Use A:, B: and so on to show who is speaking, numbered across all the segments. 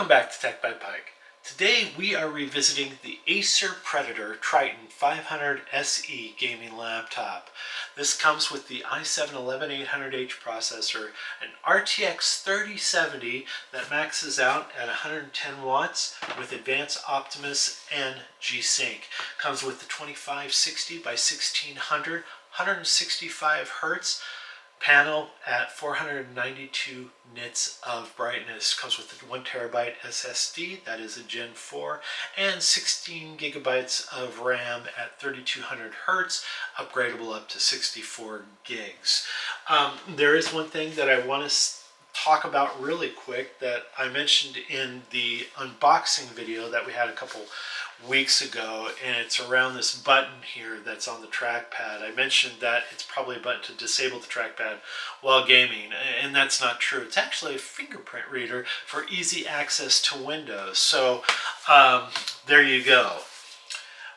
A: Welcome back to Tech by Pike. Today we are revisiting the Acer Predator Triton 500SE gaming laptop. This comes with the i7-11800H processor, an RTX 3070 that maxes out at 110 watts with advanced Optimus and GSync. Comes with the 2560 by 1600, 165 hertz panel at 492 nits of brightness. Comes with a 1 terabyte SSD, that is a Gen 4, and 16 gigabytes of RAM at 3200 hertz, upgradeable up to 64 gigs. There is one thing that I want to talk about really quick that I mentioned in the unboxing video that we had a couple weeks ago, and it's around this button here that's on the trackpad. I mentioned that it's probably a button to disable the trackpad while gaming, and that's not true. It's actually a fingerprint reader for easy access to Windows. So there you go.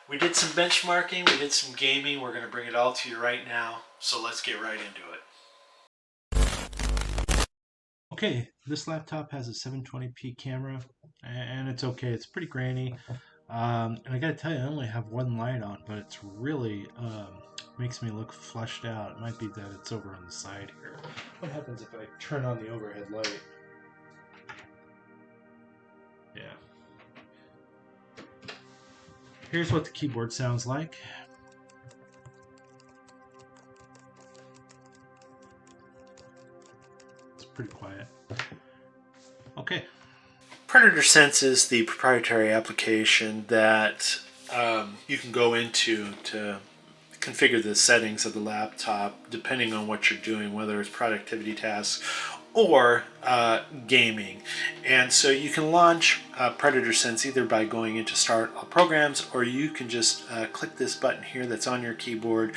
A: We did some benchmarking, we did some gaming. We're going to bring it all to you right now, so let's get right into it. Okay, this laptop has a 720p camera, and it's okay. It's pretty grainy. And I gotta tell you, I only have one light on, but it's really makes me look flushed out. It might be that it's over on the side here. What happens if I turn on the overhead light? Yeah. Here's what the keyboard sounds like. It's pretty quiet. Okay. Predator Sense is the proprietary application that you can go into to configure the settings of the laptop depending on what you're doing, whether it's productivity tasks or gaming. And so you can launch Predator Sense either by going into Start All Programs, or you can just click this button here that's on your keyboard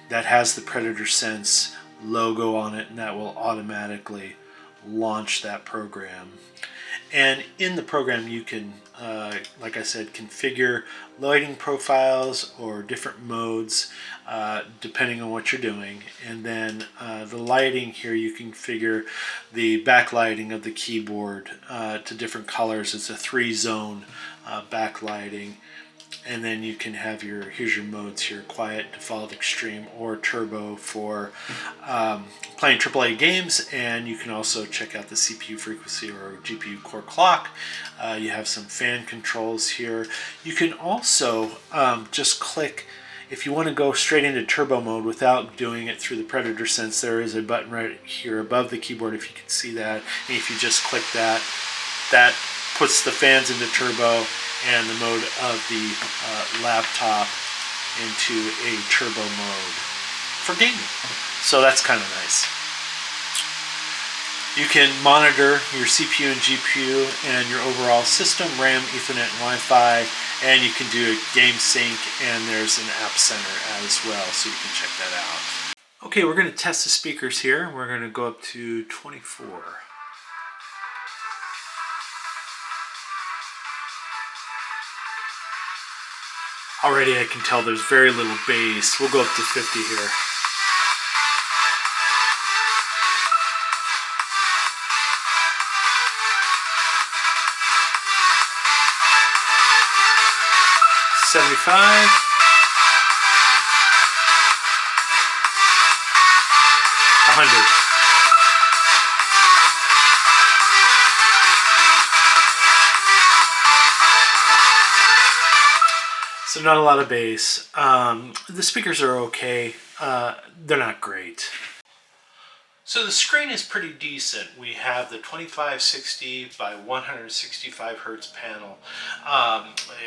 A: that has the Predator Sense logo on it, and that will automatically launch that program. And in the program you can, like I said, configure lighting profiles or different modes depending on what you're doing. And then the lighting here, you can configure the backlighting of the keyboard to different colors. It's a 3-zone backlighting. And then you can have here's your modes here: quiet, default, extreme, or turbo for playing AAA games. And you can also check out the CPU frequency or GPU core clock. You have some fan controls here. You can also just click, if you want to go straight into turbo mode without doing it through the Predator Sense, there is a button right here above the keyboard, if you can see that. And if you just click that, that puts the fans into turbo and the mode of the laptop into a turbo mode for gaming. So that's kind of nice. You can monitor your CPU and GPU and your overall system, RAM, Ethernet, and Wi-Fi, and you can do a game sync, and there's an app center as well, so you can check that out. Okay, we're going to test the speakers here. We're going to go up to 24. Already I can tell there's very little bass. We'll go up to 50 here. $75. $100. So not a lot of bass. The speakers are okay. They're not great. So the screen is pretty decent. We have the 2560 by 165 hertz panel.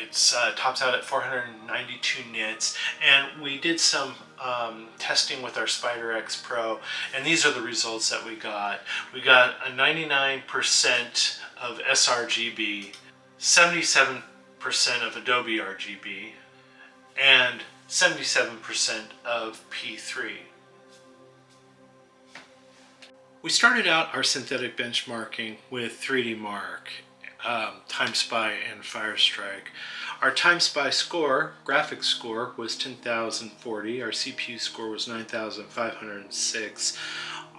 A: It's tops out at 492 nits, and we did some testing with our Spider X Pro, and these are the results that we got. We got a 99% of sRGB, 77% of Adobe RGB, and 77% of P3. We started out our synthetic benchmarking with 3D Mark, TimeSpy, and Firestrike. Our TimeSpy score, graphics score, was 10,040. Our CPU score was 9,506.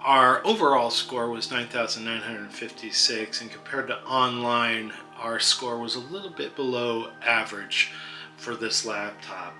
A: Our overall score was 9,956, and compared to online, our score was a little bit below average for this laptop.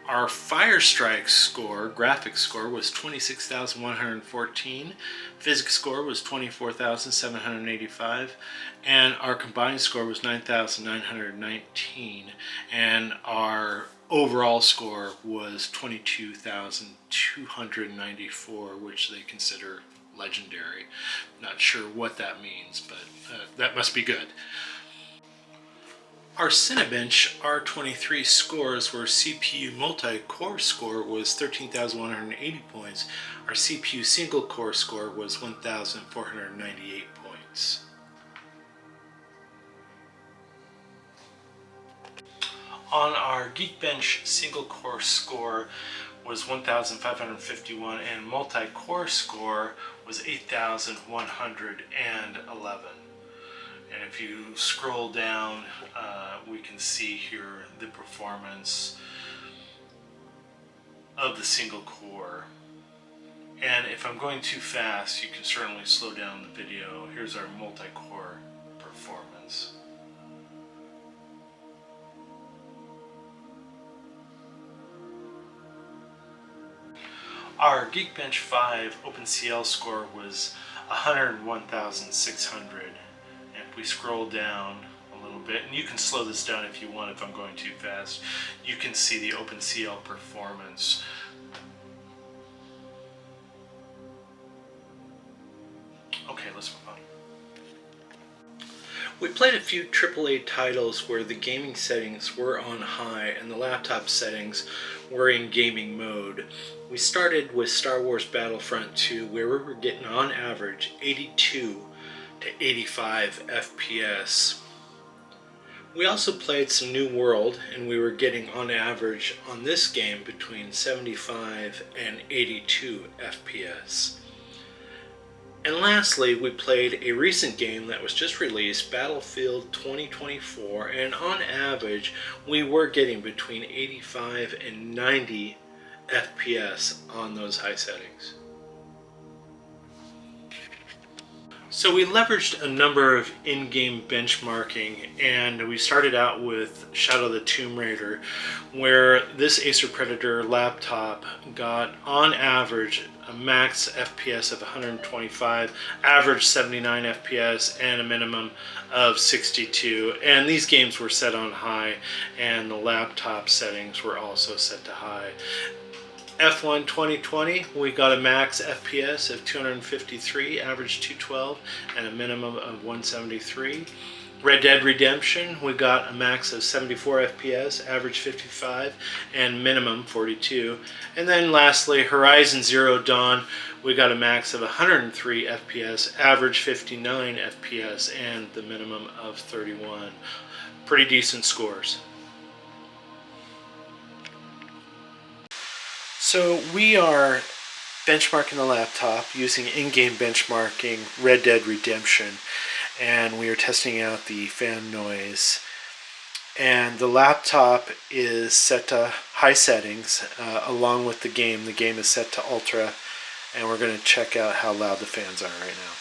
A: Our Firestrike score, graphics score, was 26,114, physics score was 24,785, and our combined score was 9,919, and our overall score was 22,294, which they consider legendary. Not sure what that means, but that must be good. Our Cinebench R23 scores were CPU multi-core score was 13,180 points. Our CPU single-core score was 1,498 points. On our Geekbench single-core score was 1,551 and multi-core score was 8,111. And if you scroll down, we can see here the performance of the single core. And if I'm going too fast, you can certainly slow down the video. Here's our multi-core performance. Our Geekbench 5 OpenCL score was 101,600. And if we scroll down a little bit, and you can slow this down if you want if I'm going too fast, you can see the OpenCL performance. Okay, let's move on. We played a few AAA titles where the gaming settings were on high and the laptop settings were in gaming mode. We started with Star Wars Battlefront 2, where we were getting on average 82 to 85 FPS. We also played some New World, and we were getting on average on this game between 75 and 82 FPS. And lastly, we played a recent game that was just released, Battlefield 2044, and on average we were getting between 85 and 90 FPS on those high settings. So we leveraged a number of in-game benchmarking, and we started out with Shadow of the Tomb Raider, where this Acer Predator laptop got on average a max FPS of 125, average 79 FPS, and a minimum of 62. And these games were set on high, and the laptop settings were also set to high. F1 2020, we got a max FPS of 253, average 212, and a minimum of 173. Red Dead Redemption, we got a max of 74 FPS, average 55, and minimum 42. And then lastly, Horizon Zero Dawn, we got a max of 103 FPS, average 59 FPS, and the minimum of 31. Pretty decent scores. So we are benchmarking the laptop using in-game benchmarking Red Dead Redemption, and we are testing out the fan noise. And the laptop is set to high settings along with the game. The game is set to ultra, and we're going to check out how loud the fans are right now.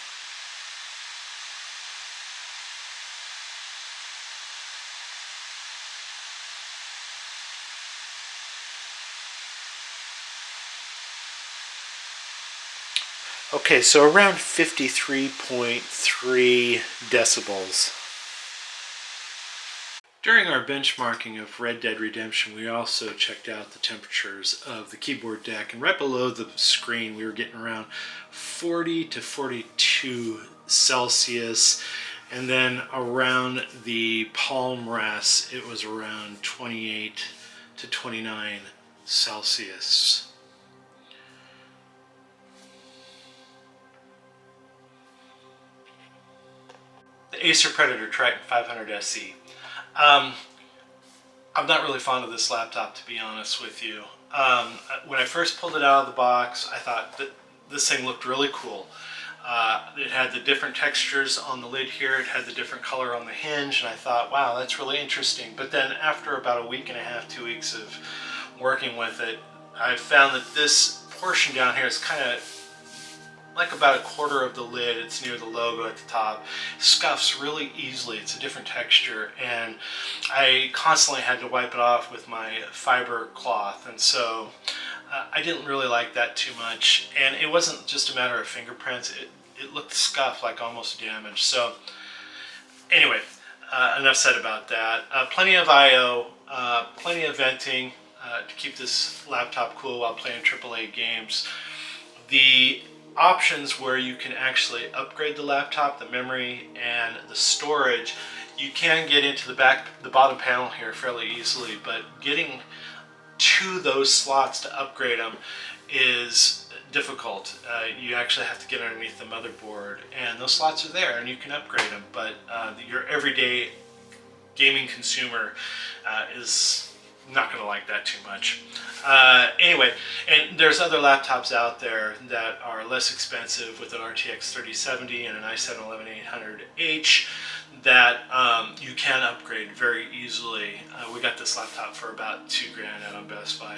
A: Okay, so around 53.3 decibels. During our benchmarking of Red Dead Redemption, we also checked out the temperatures of the keyboard deck, and right below the screen we were getting around 40 to 42 Celsius, and then around the palm rest it was around 28 to 29 Celsius. The Acer Predator Triton 500SE. I'm not really fond of this laptop, to be honest with you. When I first pulled it out of the box, I thought that this thing looked really cool. It had the different textures on the lid here, it had the different color on the hinge, and I thought, wow, that's really interesting. But then after about a week and a half, 2 weeks of working with it, I found that this portion down here is kind of like about a quarter of the lid. It's near the logo at the top. Scuffs really easily. It's a different texture, and I constantly had to wipe it off with my fiber cloth, and so I didn't really like that too much. And it wasn't just a matter of fingerprints. It looked scuffed, like almost damaged. So anyway, enough said about that. Plenty of I/O, plenty of venting to keep this laptop cool while playing AAA games. The options where you can actually upgrade the laptop, the memory, and the storage, you can get into the bottom panel here fairly easily, but getting to those slots to upgrade them is difficult. You actually have to get underneath the motherboard, and those slots are there and you can upgrade them, but your everyday gaming consumer is not going to like that too much. Anyway, and there's other laptops out there that are less expensive with an RTX 3070 and an i7-11800H that you can upgrade very easily. We got this laptop for about $2,000 out on Best Buy,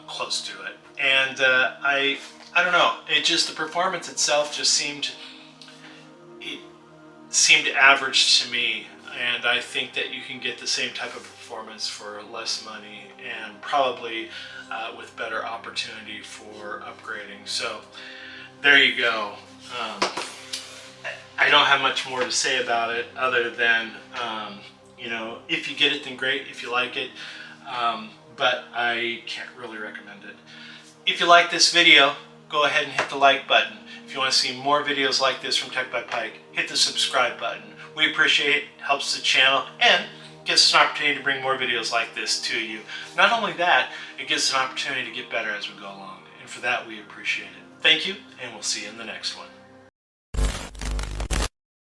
A: close to it. And I don't know, the performance itself just seemed average to me. And I think that you can get the same type of performance for less money and probably with better opportunity for upgrading. So there you go. I don't have much more to say about it other than, if you get it, then great. If you like it, but I can't really recommend it. If you like this video, go ahead and hit the like button. If you want to see more videos like this from Tech by Pike, hit the subscribe button. We appreciate it, helps the channel, and gives us an opportunity to bring more videos like this to you. Not only that, it gives us an opportunity to get better as we go along, and for that we appreciate it. Thank you, and we'll see you in the next one.